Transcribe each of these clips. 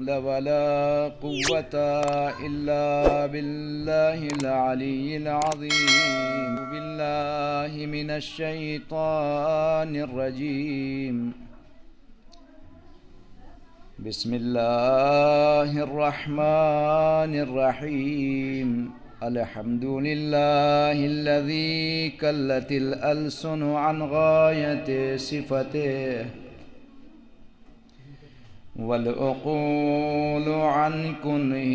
حول ولا قوة إلا بالله العلي العظيم. بالله من الشيطان الرجيم. بسم الله الرحمن الرحيم. الحمد لله الذي كلت الألسن عن غاية صفته والعقول عن كنه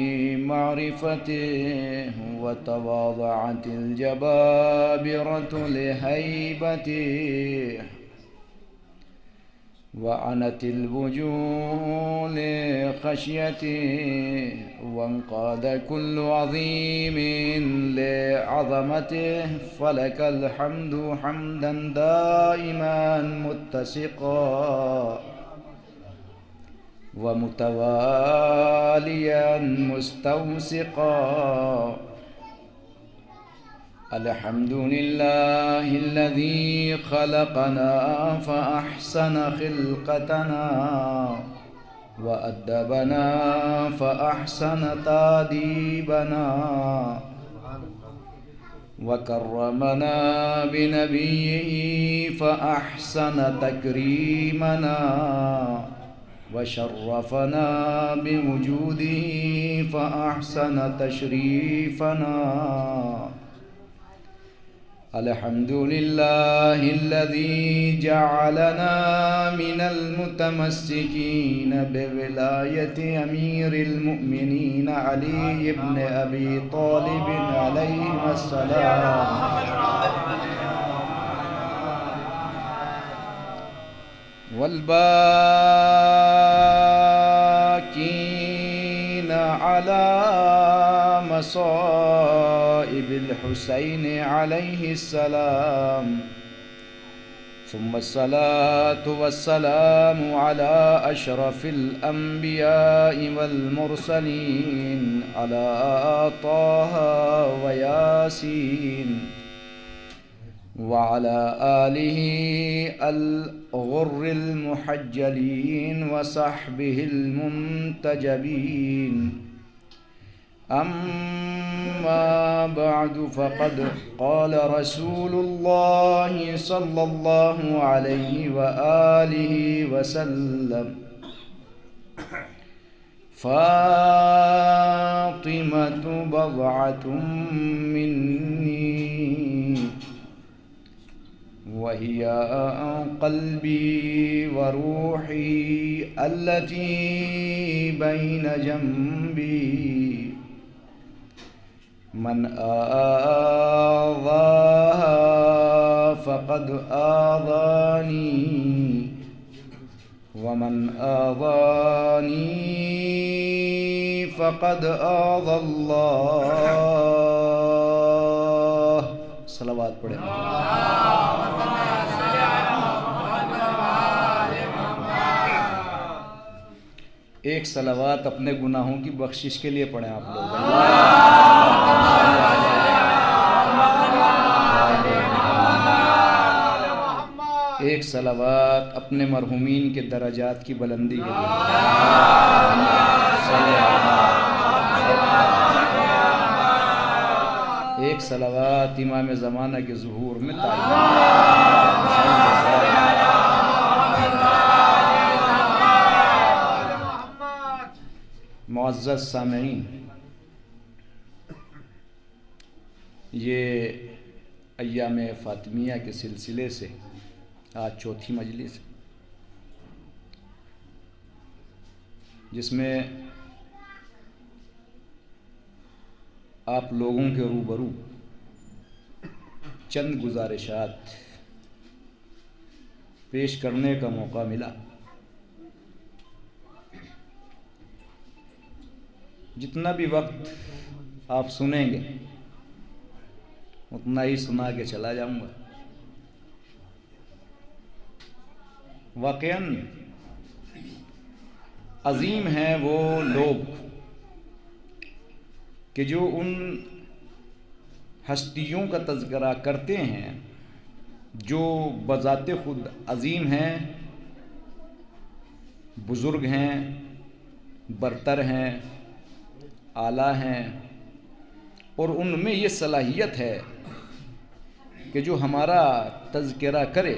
معرفته وتواضعت الجبابرة لهيبته وعنت الوجوه لخشيته وانقاد كل عظيم لعظمته. فلك الحمد حمدا دائما متسقا ومتواليا مستوسقا. الحمد لله الذي خلقنا فأحسن خلقتنا وأدبنا فأحسن تأديبنا وكرمنا بنبيه فأحسن تكريمنا وشرفنا بوجوده فأحسن تشريفنا. الحمد لله الذي جعلنا من المتمسكين بولاية أمير المؤمنين علي بن أبي طالب عليه السلام والباكين على مصائب الحسين عليه السلام. ثم الصلاة والسلام على أشرف الأنبياء والمرسلين على طه وياسين وعلى آله الغر المحجلين وصحبه المنتجبين. أما بعد فقد قال رسول الله صلى الله عليه وآله وسلم: فاطمة بضعة مني وهي قلبي وروحي التي بين جنبي. من آذاها فقد آذاني ومن آذاني فقد آذى الله. صلوات پڑھیں. ایک صلوات اپنے گناہوں کی بخشش کے لیے پڑھیں آپ لوگ. ایک صلوات اپنے مرحومین کے درجات کی بلندی کے لیے. ایک صلوات امام زمانہ کے ظہور میں معزز سامعین، یہ ایام فاطمیہ کے سلسلے سے آج چوتھی مجلس ہے، جس میں آپ لوگوں کے روبرو چند گزارشات پیش کرنے کا موقع ملا. جتنا بھی وقت آپ سنیں گے اتنا ہی سنا کے چلا جاؤں گا. واقعاً عظیم ہیں وہ لوگ کہ جو ان ہستیوں کا تذکرہ کرتے ہیں جو بذات خود عظیم ہیں، بزرگ ہیں، برتر ہیں، اعلیٰ ہیں، اور ان میں یہ صلاحیت ہے کہ جو ہمارا تذکرہ کرے،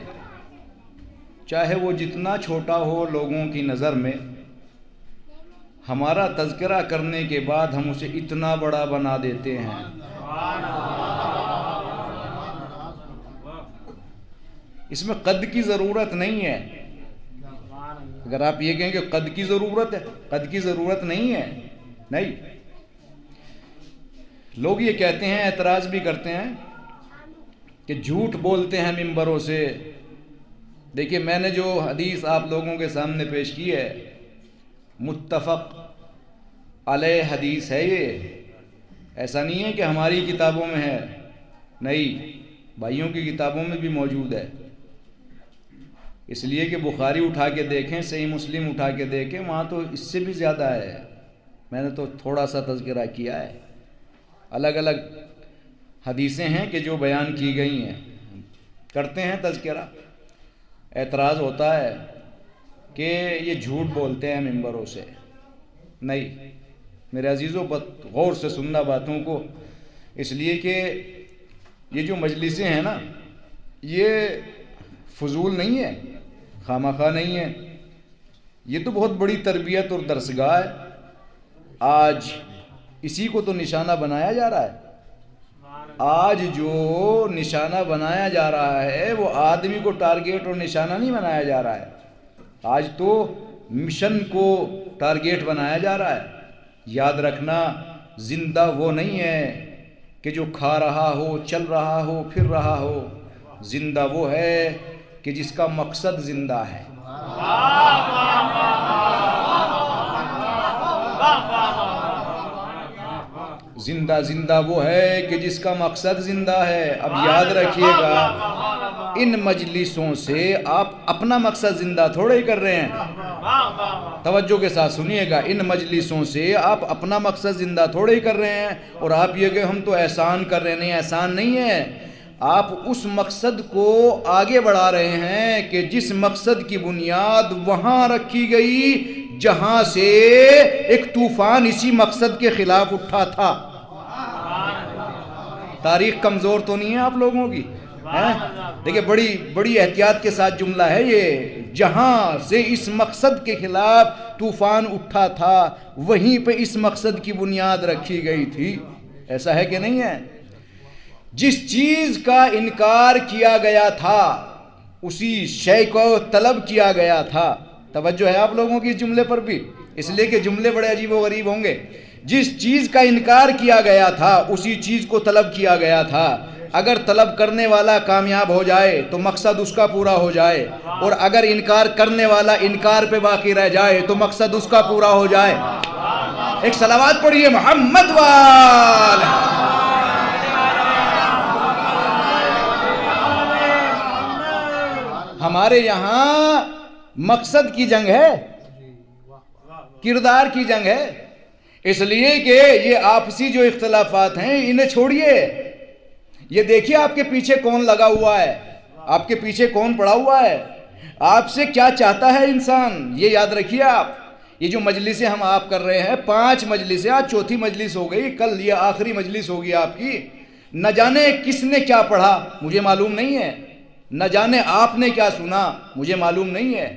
چاہے وہ جتنا چھوٹا ہو لوگوں کی نظر میں، ہمارا تذکرہ کرنے کے بعد ہم اسے اتنا بڑا بنا دیتے ہیں۔ اس میں قد کی ضرورت نہیں ہے۔ اگر آپ یہ کہیں کہ قد کی ضرورت ہے، قد کی ضرورت نہیں ہے، نہیں۔ لوگ یہ کہتے ہیں، اعتراض بھی کرتے ہیں کہ جھوٹ بولتے ہیں ممبروں سے۔ دیکھیے، میں نے جو حدیث آپ لوگوں کے سامنے پیش کی ہے، متفق علیہ حدیث ہے یہ، ایسا نہیں ہے کہ ہماری کتابوں میں ہے، نہیں، بھائیوں کی کتابوں میں بھی موجود ہے۔ اس لیے کہ بخاری اٹھا کے دیکھیں، صحیح مسلم اٹھا کے دیکھیں، وہاں تو اس سے بھی زیادہ ہے۔ میں نے تو تھوڑا سا تذکرہ کیا ہے۔ الگ الگ حدیثیں ہیں کہ جو بیان کی گئی ہیں، کرتے ہیں تذکرہ۔ اعتراض ہوتا ہے کہ یہ جھوٹ بولتے ہیں ممبروں سے، نہیں میرے عزیزوں، غور سے سننا باتوں کو، اس لیے کہ یہ جو مجلسیں ہیں نا، یہ فضول نہیں ہے، خامخواہ نہیں ہے، یہ تو بہت بڑی تربیت اور درسگاہ ہے۔ آج اسی کو تو نشانہ بنایا جا رہا ہے۔ آج جو نشانہ بنایا جا رہا ہے وہ آدمی کو ٹارگیٹ اور نشانہ نہیں بنایا جا رہا ہے، آج تو مشن کو ٹارگیٹ بنایا جا رہا ہے۔ یاد رکھنا، زندہ وہ نہیں ہے کہ جو کھا رہا ہو، چل رہا ہو، پھر رہا ہو، زندہ وہ ہے کہ جس کا مقصد زندہ ہے۔ زندہ وہ ہے کہ جس کا مقصد زندہ ہے۔ اب یاد رکھیے گا، ان مجلسوں سے آپ اپنا مقصد زندہ تھوڑے ہی کر رہے ہیں۔ توجہ کے ساتھ سنیے گا، ان مجلسوں سے آپ اپنا مقصد زندہ تھوڑے ہی کر رہے ہیں، اور آپ یہ کہ ہم تو احسان کر رہے ہیں، نہیں، احسان نہیں ہے۔ آپ اس مقصد کو آگے بڑھا رہے ہیں کہ جس مقصد کی بنیاد وہاں رکھی گئی جہاں سے ایک طوفان اسی مقصد کے خلاف اٹھا تھا۔ تاریخ کمزور تو نہیں ہے آپ لوگوں کی؟ دیکھیں، بڑی احتیاط کے ساتھ جملہ ہے یہ، جہاں سے اس مقصد کے خلاف طوفان اٹھا تھا وہیں پہ اس مقصد کی بنیاد رکھی گئی تھی۔ ایسا ہے کہ نہیں ہے؟ جس چیز کا انکار کیا گیا تھا اسی شے کو طلب کیا گیا تھا۔ توجہ ہے آپ لوگوں کی اس جملے پر بھی، اس لیے کہ جملے بڑے عجیب و غریب ہوں گے۔ جس چیز کا انکار کیا گیا تھا اسی چیز کو طلب کیا گیا تھا۔ اگر طلب کرنے والا کامیاب ہو جائے تو مقصد اس کا پورا ہو جائے، اور اگر انکار کرنے والا انکار پہ باقی رہ جائے تو مقصد اس کا پورا ہو جائے۔ ایک صلوات پڑھیے محمد وال۔ ہمارے یہاں مقصد کی جنگ ہے، کردار کی جنگ ہے، اس لیے کہ یہ آپسی جو اختلافات ہیں انہیں چھوڑیے۔ یہ دیکھیے آپ کے پیچھے کون لگا ہوا ہے، آپ کے پیچھے کون پڑا ہوا ہے، آپ سے کیا چاہتا ہے انسان، یہ یاد رکھیے آپ۔ یہ جو مجلسیں ہم آپ کر رہے ہیں، 5 مجلسیں، آج چوتھی مجلس ہو گئی، کل یہ آخری مجلس ہوگی آپ کی۔ نہ جانے کس نے کیا پڑھا، مجھے معلوم نہیں ہے، نہ جانے آپ نے کیا سنا، مجھے معلوم نہیں ہے۔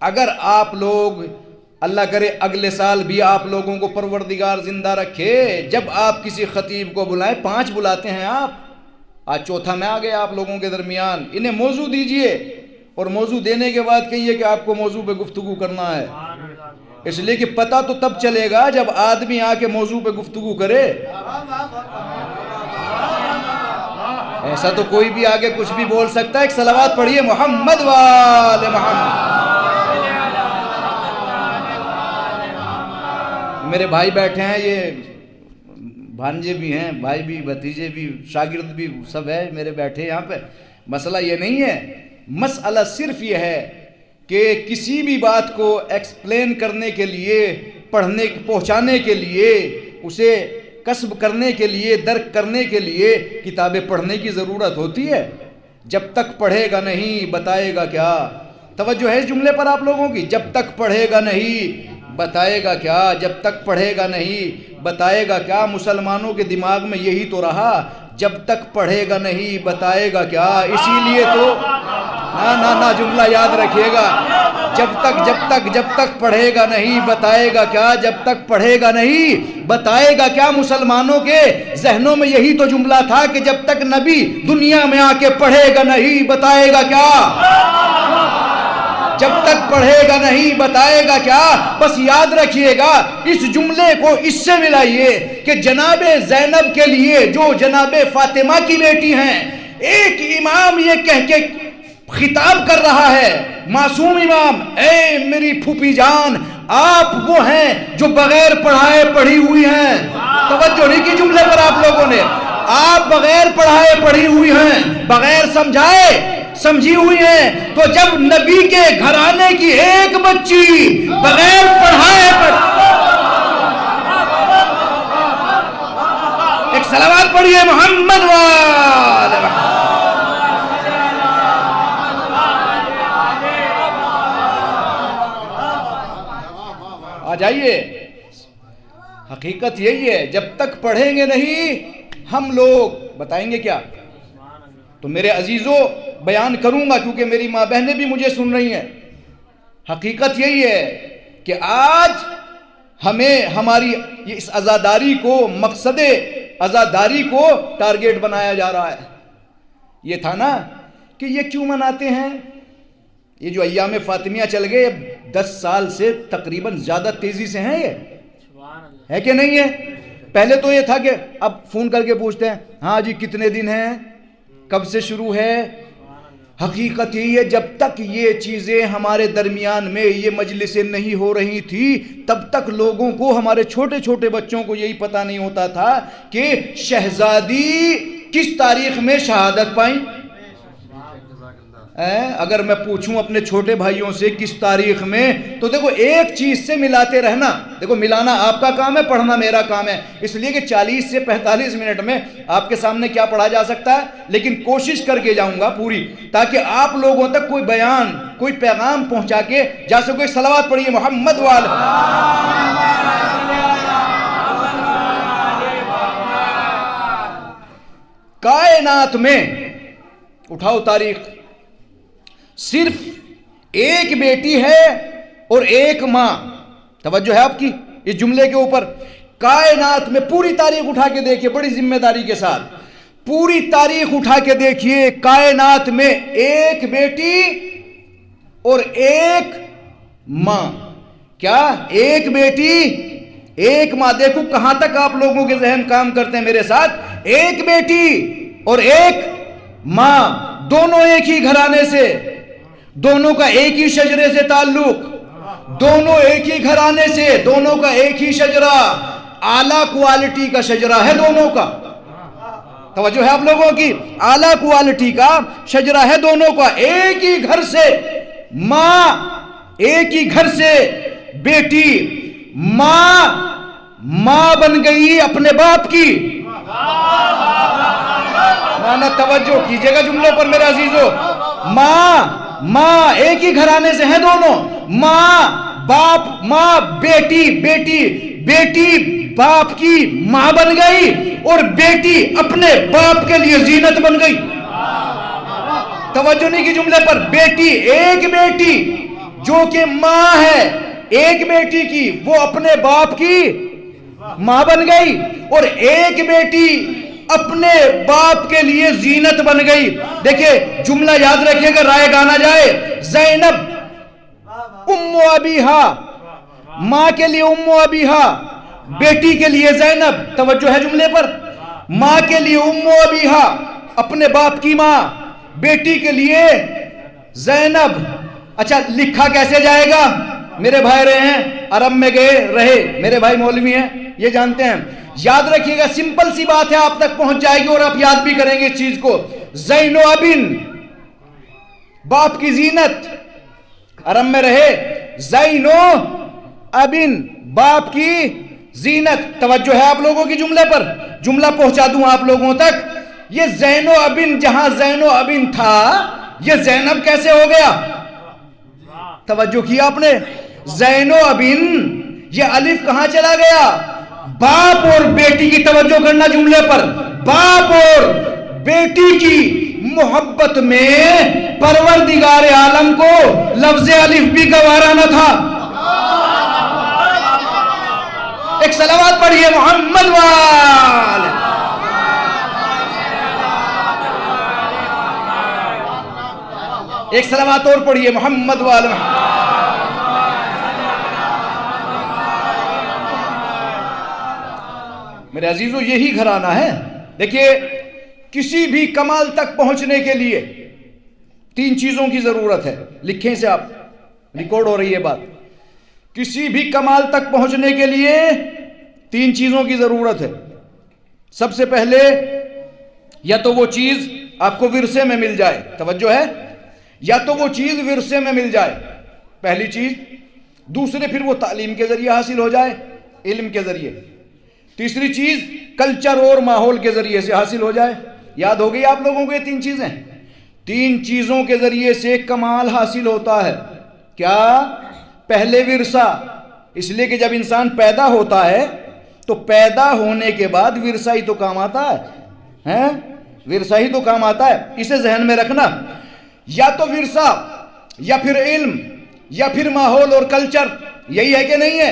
اگر آپ لوگ، اللہ کرے اگلے سال بھی آپ لوگوں کو پروردگار زندہ رکھے، جب آپ کسی خطیب کو بلائیں، 5 بلاتے ہیں آپ، آج چوتھا میں آ گیا آپ لوگوں کے درمیان، انہیں موضوع دیجئے، اور موضوع دینے کے بعد کہیے کہ آپ کو موضوع پہ گفتگو کرنا ہے، اس لیے کہ پتہ تو تب چلے گا جب آدمی آ کے موضوع پہ گفتگو کرے۔ ایسا تو کوئی بھی آگے کچھ بھی بول سکتا ہے۔ ایک صلوات پڑھیے محمد وال محمد۔ میرے بھائی بیٹھے ہیں، یہ بھانجے بھی ہیں، بھائی بھی، بھتیجے بھی، شاگرد بھی، سب ہے میرے بیٹھے یہاں پہ۔ مسئلہ یہ نہیں ہے، مسئلہ صرف یہ ہے کہ کسی بھی بات کو ایکسپلین کرنے کے لیے، پہنچانے کے لیے، اسے کسب کرنے کے لیے، درک کرنے کے لیے کتابیں پڑھنے کی ضرورت ہوتی ہے۔ جب تک پڑھے گا نہیں بتائے گا کیا؟ توجہ ہے اس جملے پر آپ لوگوں کی؟ جب تک پڑھے گا نہیں بتائے گا کیا جب تک پڑھے گا نہیں بتائے گا کیا. مسلمانوں کے دماغ میں یہی تو رہا جب تک پڑھے گا نہیں بتائے گا کیا. اسی لیے تو نہ جملہ یاد رکھیے گا. جب تک پڑھے گا نہیں بتائے گا کیا. جب تک پڑھے گا نہیں بتائے گا کیا. مسلمانوں کے ذہنوں میں یہی تو جملہ تھا کہ جب تک نبی دنیا میں آ کے پڑھے گا نہیں بتائے گا کیا. جب تک پڑھے گا نہیں بتائے گا کیا. بس یاد رکھیے گا اس جملے کو اس سے ملائیے کہ جناب زینب کے لیے جو جناب فاطمہ کی بیٹی ہیں ایک امام یہ کہہ کے خطاب کر رہا ہے معصوم امام اے میری پھوپھی جان آپ وہ ہیں جو بغیر پڑھائے پڑھی ہوئی ہیں. توجہ نہیں کی جملے پر آپ لوگوں نے. آپ بغیر پڑھائے پڑھی ہوئی ہیں بغیر سمجھائے سمجھی ہوئی ہیں. تو جب نبی کے گھرانے کی ایک بچی بغیر پڑھائے ایک صلوات پڑھیے محمد وآل محمد. آ جائیے. حقیقت یہی ہے جب تک پڑھیں گے نہیں ہم لوگ بتائیں گے کیا. تو میرے عزیزوں بیان کروں گا کیونکہ میری ماں بہنیں بھی مجھے سن رہی ہیں. حقیقت یہی ہے کہ آج ہمیں ہماری اس عزاداری کو مقصد عزاداری کو ٹارگیٹ بنایا جا رہا ہے. یہ تھا نا کہ یہ کیوں مناتے ہیں. یہ جو ایام فاطمیہ چل گئے 10 سال سے تقریباً زیادہ تیزی سے ہیں. یہ ہے کہ نہیں ہے. پہلے تو یہ تھا کہ اب فون کر کے پوچھتے ہیں ہاں جی کتنے دن ہیں کب سے شروع ہے. حقیقت یہی ہے جب تک یہ چیزیں ہمارے درمیان میں یہ مجلسیں نہیں ہو رہی تھی تب تک لوگوں کو ہمارے چھوٹے چھوٹے بچوں کو یہی پتہ نہیں ہوتا تھا کہ شہزادی کس تاریخ میں شہادت پائیں. اگر میں پوچھوں اپنے چھوٹے بھائیوں سے کس تاریخ میں تو دیکھو ایک چیز سے ملاتے رہنا. دیکھو ملانا آپ کا کام ہے پڑھنا میرا کام ہے. اس لیے کہ 40 سے 45 منٹ میں آپ کے سامنے کیا پڑھا جا سکتا ہے لیکن کوشش کر کے جاؤں گا پوری تاکہ آپ لوگوں تک کوئی بیان کوئی پیغام پہنچا کے جا سکے. صلوات پڑھیے محمد وآل. کائنات میں اٹھاؤ تاریخ صرف ایک بیٹی ہے اور ایک ماں. توجہ ہے آپ کی اس جملے کے اوپر. کائنات میں پوری تاریخ اٹھا کے دیکھیے بڑی ذمہ داری کے ساتھ پوری تاریخ اٹھا کے دیکھیے. کائنات میں ایک بیٹی اور ایک ماں. کیا ایک بیٹی ایک ماں. دیکھو کہاں تک آپ لوگوں کے ذہن کام کرتے ہیں میرے ساتھ. ایک بیٹی اور ایک ماں دونوں ایک ہی گھرانے سے دونوں کا ایک ہی شجرے سے تعلق دونوں ایک ہی گھرانے سے دونوں کا ایک ہی شجرہ اعلیٰ کوالٹی کا شجرہ ہے دونوں کا. توجہ ہے آپ لوگوں کی. اعلیٰ کوالٹی کا شجرہ ہے دونوں کا. ایک ہی گھر سے ماں ایک ہی گھر سے بیٹی ماں بن گئی اپنے باپ کی. نہ توجہ کیجئے گا جملوں پر میرے عزیزو. ماں ایک ہی گھرانے سے ہیں دونوں. ماں بیٹی باپ کی ماں بن گئی اور بیٹی اپنے باپ کے لیے زینت بن گئی. توجہ نہیں کی جملے پر. ایک بیٹی جو کہ ماں ہے ایک بیٹی کی وہ اپنے باپ کی ماں بن گئی اور ایک بیٹی اپنے باپ کے لیے زینت بن گئی. دیکھیں جملہ یاد رکھیے گا رائے گانا جائے. زینب ام ابیہا ماں کے لیے ام ابیہا بیٹی کے لیے زینب. توجہ ہے جملے پر. ماں کے لیے ام ابیہا اپنے باپ کی ماں بیٹی کے لیے زینب. اچھا لکھا کیسے جائے گا. میرے بھائی رہے ہیں عرب میں گئے رہے میرے بھائی مولوی ہیں یہ جانتے ہیں. یاد رکھیے گا سمپل سی بات ہے آپ تک پہنچ جائے گی اور آپ یاد بھی کریں گے اس چیز کو. زین و ابن باپ کی زینت عرب میں رہے. زین و ابن باپ کی زینت. توجہ ہے آپ لوگوں کی جملے پر. جملہ پہنچا دوں آپ لوگوں تک. یہ زین و ابن جہاں زین و ابن تھا یہ زینب کیسے ہو گیا. توجہ کیا آپ نے. زین و ابن یہ الف کہاں چلا گیا؟ باپ اور بیٹی کی توجہ کرنا جملے پر، باپ اور بیٹی کی محبت میں پروردگار عالم کو لفظ الف بھی گوارا نہ تھا۔ ایک صلوات پڑھیے محمد وال۔ ایک صلوات اور پڑھیے محمد وال۔ میرے عزیزو یہی گھرانہ ہے۔ دیکھیے کسی بھی کمال تک پہنچنے کے لیے 3 چیزوں کی ضرورت ہے، لکھیں سے آپ، ریکارڈ ہو رہی ہے بات۔ کسی بھی کمال تک پہنچنے کے لیے 3 چیزوں کی ضرورت ہے۔ سب سے پہلے یا تو وہ چیز آپ کو ورثے میں مل جائے، توجہ ہے، یا تو وہ چیز ورثے میں مل جائے، پہلی چیز۔ دوسرے پھر وہ تعلیم کے ذریعے حاصل ہو جائے، علم کے ذریعے۔ تیسری چیز کلچر اور ماحول کے ذریعے سے حاصل ہو جائے۔ یاد ہو گئی آپ لوگوں کو یہ 3 چیزیں؟ 3 چیزوں کے ذریعے سے کمال حاصل ہوتا ہے۔ کیا؟ پہلے ورثہ، اس لیے کہ جب انسان پیدا ہوتا ہے تو پیدا ہونے کے بعد ورثہ ہی تو کام آتا ہے، ورثہ ہی تو کام آتا ہے، اسے ذہن میں رکھنا۔ یا تو ورثہ یا پھر علم یا پھر ماحول اور کلچر، یہی ہے کہ نہیں ہے؟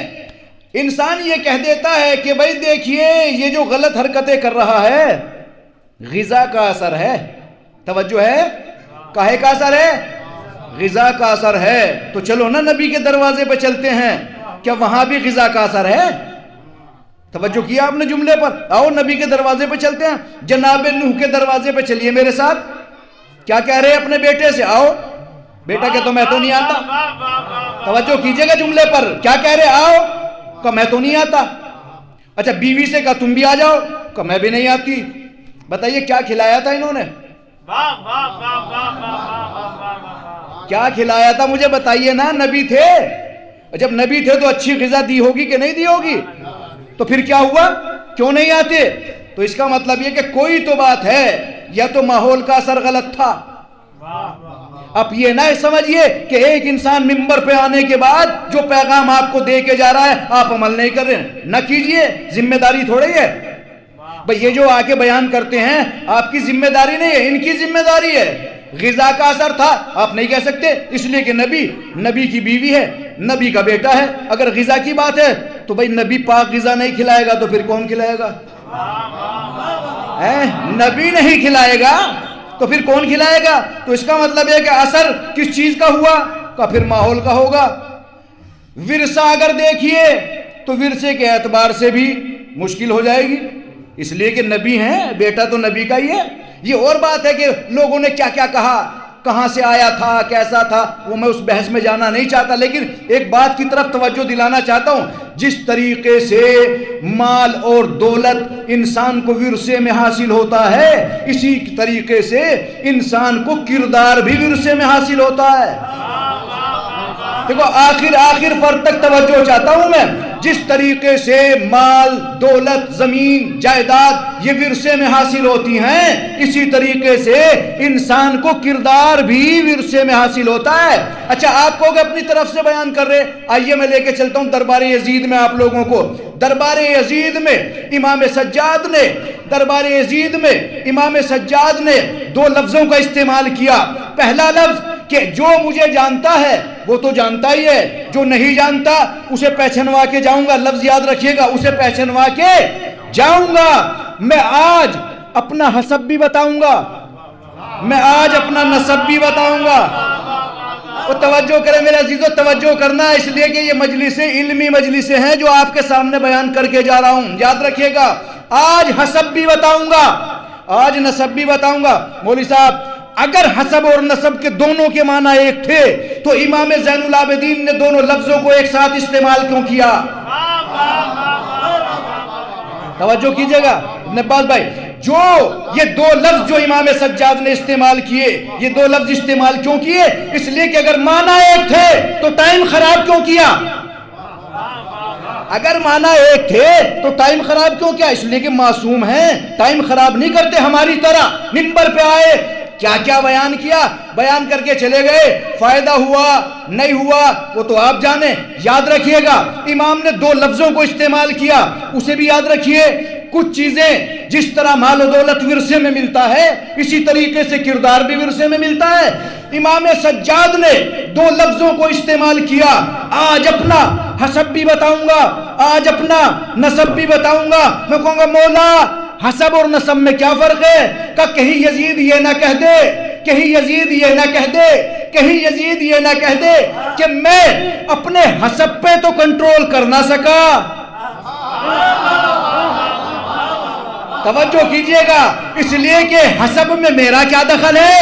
انسان یہ کہہ دیتا ہے کہ بھائی دیکھیے یہ جو غلط حرکتیں کر رہا ہے غذا کا اثر ہے، توجہ ہے، کاہے کا اثر ہے؟ غذا کا اثر ہے۔ تو چلو نا نبی کے دروازے پہ چلتے ہیں، کیا وہاں بھی غذا کا اثر ہے؟ توجہ کیا آپ نے جملے پر؟ آؤ نبی کے دروازے پہ چلتے ہیں، جناب نوح کے دروازے پہ چلیے میرے ساتھ۔ کیا کہہ رہے اپنے بیٹے سے؟ آؤ بیٹا کہ تو میں تو نہیں آتا، توجہ کیجئے گا جملے پر، کیا کہہ رہے؟ آؤ، کہ میں تو نہیں آتا۔ اچھا بیوی سے کہا تم بھی آ جاؤ، کہ میں بھی نہیں آتی۔ بتائیے کیا کھلایا تھا انہوں نے؟ کیا کھلایا تھا مجھے بتائیے نا، نبی تھے، جب نبی تھے تو اچھی غذا دی ہوگی کہ نہیں دی ہوگی؟ تو پھر کیا ہوا؟ کیوں نہیں آتے؟ تو اس کا مطلب یہ کہ کوئی تو بات ہے، یا تو ماحول کا اثر غلط تھا۔ اب یہ نہ سمجھیے کہ ایک انسان منبر پہ آنے کے بعد جو پیغام آپ کو دے کے جا رہا ہے آپ عمل نہیں کر رہے ہیں، نہ کیجئے، ذمہ داری تھوڑی ہے بھئی۔ یہ جو آ کے بیان کرتے ہیں آپ کی ذمہ داری نہیں ہے، ان کی ذمہ داری ہے۔ غذا کا اثر تھا آپ نہیں کہہ سکتے، اس لیے کہ نبی کی بیوی ہے، نبی کا بیٹا ہے۔ اگر غذا کی بات ہے تو بھئی نبی پاک غذا نہیں کھلائے گا تو پھر کون کھلائے گا؟ نبی نہیں کھلائے گا تو پھر کون کھلائے گا؟ تو اس کا مطلب ہے کہ اثر کس چیز کا ہوا؟ کا پھر ماحول کا ہوگا۔ ورثہ اگر دیکھیے تو ورثے کے اعتبار سے بھی مشکل ہو جائے گی، اس لیے کہ نبی ہیں، بیٹا تو نبی کا ہی ہے۔ یہ اور بات ہے کہ لوگوں نے کیا کیا کہا، کہاں سے آیا تھا، کیسا تھا، وہ میں اس بحث میں جانا نہیں چاہتا، لیکن ایک بات کی طرف توجہ دلانا چاہتا ہوں۔ جس طریقے سے مال اور دولت انسان کو ورثے میں حاصل ہوتا ہے، اسی طریقے سے انسان کو کردار بھی ورثے میں حاصل ہوتا ہے۔ دیکھو آخر پر تک توجہ چاہتا ہوں میں۔ جس طریقے سے مال، دولت، زمین، جائیداد یہ ورثے میں حاصل ہوتی ہیں، اسی طریقے سے انسان کو کردار بھی ورثے میں حاصل ہوتا ہے۔ اچھا آپ کو اپنی طرف سے بیان کر رہے، آئیے میں لے کے چلتا ہوں دربار یزید میں آپ لوگوں کو۔ دربار یزید میں امام سجاد نے 2 لفظوں کا استعمال کیا۔ پہلا لفظ کہ جو مجھے جانتا ہے وہ تو جانتا ہی ہے، جو نہیں جانتا اسے پہچنوا کے جاؤں گا۔ لفظ یاد رکھیے گا، اسے پہچنوا کے جاؤں گا۔ میں آج اپنا حسب بھی بتاؤں گا، میں آج اپنا نسب بھی بتاؤں گا۔ اور توجہ کریں میرے عزیزو، توجہ کرنا، اس لیے کہ یہ مجلسیں علمی مجلسیں ہیں جو آپ کے سامنے بیان کر کے جا رہا ہوں۔ یاد رکھیے گا، آج حسب بھی بتاؤں گا، آج نسب بھی بتاؤں گا۔ مولوی صاحب اگر حسب اور نسب کے دونوں کے معنی ایک تھے تو امام زین العابدین نے دونوں لفظوں کو ایک ساتھ استعمال کیوں کیا؟ توجہ کیجئے گا نباز بھائی، جو یہ 2 لفظ جو امام سجاد نے استعمال کیے، یہ 2 لفظ استعمال کیوں کیے؟ اس لیے کہ اگر معنی ایک تھے تو ٹائم خراب کیوں کیا؟ اگر معنی ایک تھے تو ٹائم خراب کیوں کیا؟ اس لیے کہ معصوم ہیں، ٹائم خراب نہیں کرتے ہماری طرح۔ منبر پہ آئے، کیا کیا بیان کیا، بیان کر کے چلے گئے، فائدہ ہوا نہیں ہوا وہ تو آپ جانیں۔ یاد رکھیے گا امام نے 2 لفظوں کو استعمال کیا، اسے بھی یاد رکھیے۔ کچھ چیزیں جس طرح مال و دولت ورثے میں ملتا ہے، اسی طریقے سے کردار بھی ورثے میں ملتا ہے۔ امام سجاد نے 2 لفظوں کو استعمال کیا، آج اپنا حسب بھی بتاؤں گا، آج اپنا نسب بھی بتاؤں گا۔ میں کہوں گا مولا حسب اور نسب میں کیا فرق ہے؟ کہ کہیں یزید یہ نہ کہہ دے، کہیں یزید یہ نہ کہہ دے، کہیں یزید یہ نہ کہہ دے کہ میں اپنے حسب پہ تو کنٹرول کر نہ سکا۔ توجہ کیجئے گا، اس لیے کہ حسب میں میرا کیا دخل ہے؟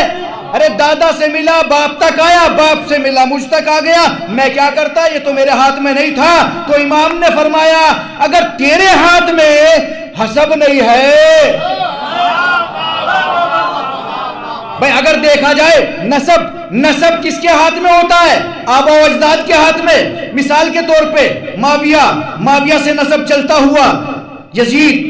ارے دادا سے ملا باپ تک آیا، باپ سے ملا مجھ تک آ گیا، میں کیا کرتا؟ یہ تو میرے ہاتھ میں نہیں تھا۔ تو امام نے فرمایا اگر تیرے ہاتھ میں حسب نہیں ہے، بھئی اگر دیکھا جائے نسب کس کے ہاتھ میں ہوتا ہے؟ آبا و اجداد کے ہاتھ میں۔ مثال کے طور پہ معاویہ سے نسب چلتا ہوا یزید،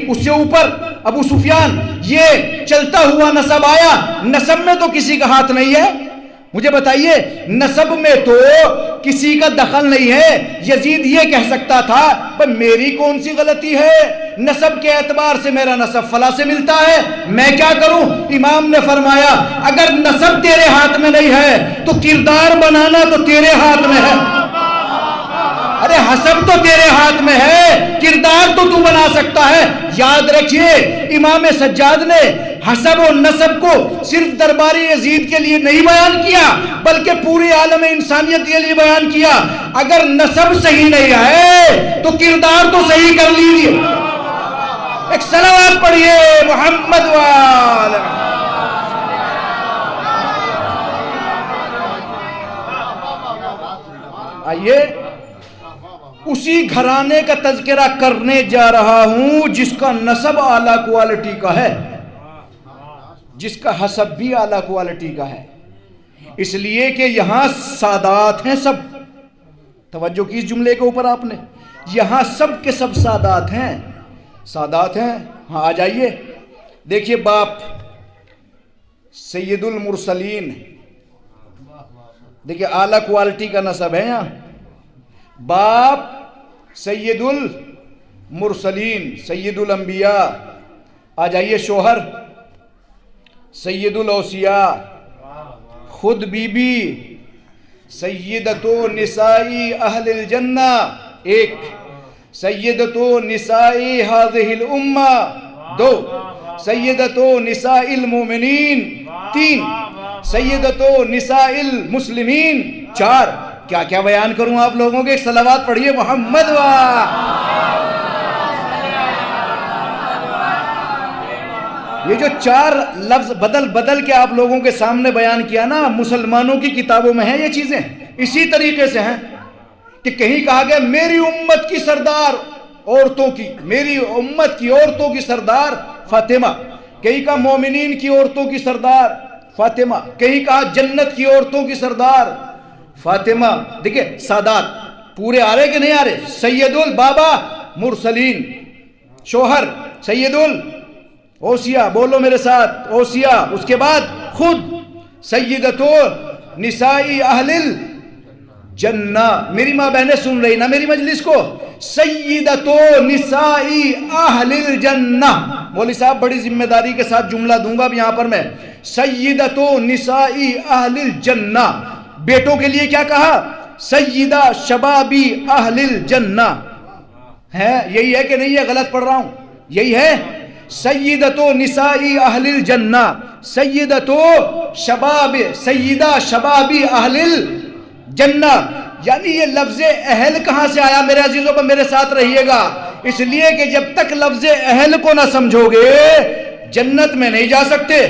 اس سے اوپر ابو سفیان، یہ چلتا ہوا نسب آیا، نسب میں تو کسی کا ہاتھ نہیں ہے۔ مجھے بتائیے نسب میں تو کسی کا دخل نہیں ہے۔ یزید یہ کہہ سکتا تھا پر میری کون سی غلطی ہے؟ نسب کے اعتبار سے میرا نسب فلاں سے ملتا ہے، میں کیا کروں؟ امام نے فرمایا اگر نسب تیرے ہاتھ میں نہیں ہے تو کردار بنانا تو تیرے ہاتھ میں ہے۔ ارے حسب تو تیرے ہاتھ میں ہے، کردار تو تو بنا سکتا ہے۔ یاد رکھیے امام سجاد نے حسب و نسب کو صرف درباری یزید کے لیے نہیں بیان کیا بلکہ پورے عالم انسانیت کے لیے بیان کیا۔ اگر نسب صحیح نہیں ہے تو کردار تو صحیح کر لیجیے۔ ایک صلوات پڑھیے محمد وآل۔ آئیے اسی گھرانے کا تذکرہ کرنے جا رہا ہوں جس کا نسب اعلیٰ کوالٹی کا ہے، جس کا حسب بھی اعلیٰ کوالٹی کا ہے، اس لیے کہ یہاں سادات ہیں سب۔ توجہ کی اس جملے کے اوپر آپ نے، یہاں سب کے سب سادات ہیں، سادات ہیں۔ ہاں آ جائیے دیکھیے، باپ سید المرسلین، دیکھیے اعلیٰ کوالٹی کا نسب ہے یہاں، باپ سید المرسلین، سید الانبیاء۔ آ جائیے شوہر سید الاوصیاء، خود بی بی سیدتو نسائی اہل الجنہ، ایک سیدتو نسائی هذه الامہ، دو سیدتو نسائی المومنین، تین سیدتو نسائی المسلمین، چار۔ کیا کیا بیان کروں آپ لوگوں کے؟ ایک صلوات پڑھیے محمد یہ جو 4 لفظ بدل کے آپ لوگوں کے سامنے بیان کیا نا، مسلمانوں کی کتابوں میں ہیں یہ چیزیں، اسی طریقے سے ہیں کہ کہیں کہا گیا میری امت کی سردار عورتوں کی، میری امت کی عورتوں کی سردار فاطمہ، کہیں کہا مومنین کی عورتوں کی سردار فاطمہ، کہیں کہا جنت کی عورتوں کی سردار فاطمہ۔ دیکھیں سادات پورے آ رہے کہ نہیں آ رہے؟ سید البابا مرسلین، شوہر سید الاوصیاء، بولو میرے ساتھ اوصیاء، اس کے بعد خود سیدتو نسائی اہل الجنہ۔ میری ماں بہنیں سن رہی نا میری مجلس کو؟ سیدتو نسائی اہل الجنہ۔ مولوی صاحب بڑی ذمہ داری کے ساتھ جملہ دوں گا اب یہاں پر میں، سیدتو نسائی اہل الجنہ۔ بیٹوں کے لیے کیا کہا؟ سیدہ شبابی اہل الجنہ۔ ہے یہی ہے کہ نہیں؟ ہے غلط پڑھ رہا ہوں؟ یہی ہے سیدتو نسائی اہل الجنہ، سیدتو سیدہ شبابی اہل الجنہ۔ یعنی یہ لفظ اہل کہاں سے آیا میرے عزیزوں؟ پر میرے ساتھ رہیے گا، اس لیے کہ جب تک لفظ اہل کو نہ سمجھو گے جنت میں نہیں جا سکتے۔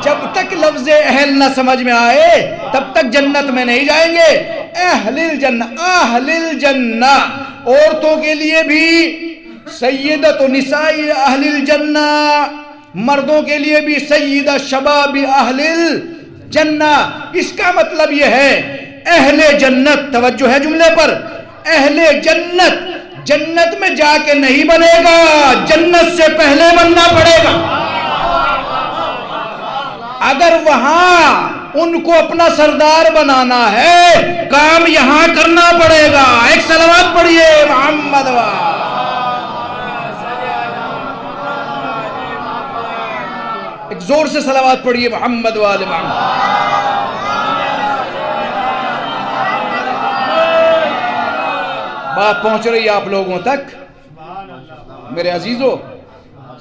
جب تک لفظ اہل نہ سمجھ میں آئے تب تک جنت میں نہیں جائیں گے۔ اہل الجنہ، اہل الجنہ، عورتوں کے لیے بھی سیدت و نسائی اہل الجنہ، مردوں کے لیے بھی سیدہ شباب اہل الجنہ۔ اس کا مطلب یہ ہے اہل جنت، توجہ ہے جملے پر، اہل جنت جنت میں جا کے نہیں بنے گا، جنت سے پہلے بننا پڑے گا۔ اگر وہاں ان کو اپنا سردار بنانا ہے، کام یہاں کرنا پڑے گا۔ ایک صلوات پڑھیے محمد ایک زور سے صلوات پڑھیے محمد والے محمد۔ بات پہنچ رہی ہے آپ لوگوں تک؟ میرے عزیزو،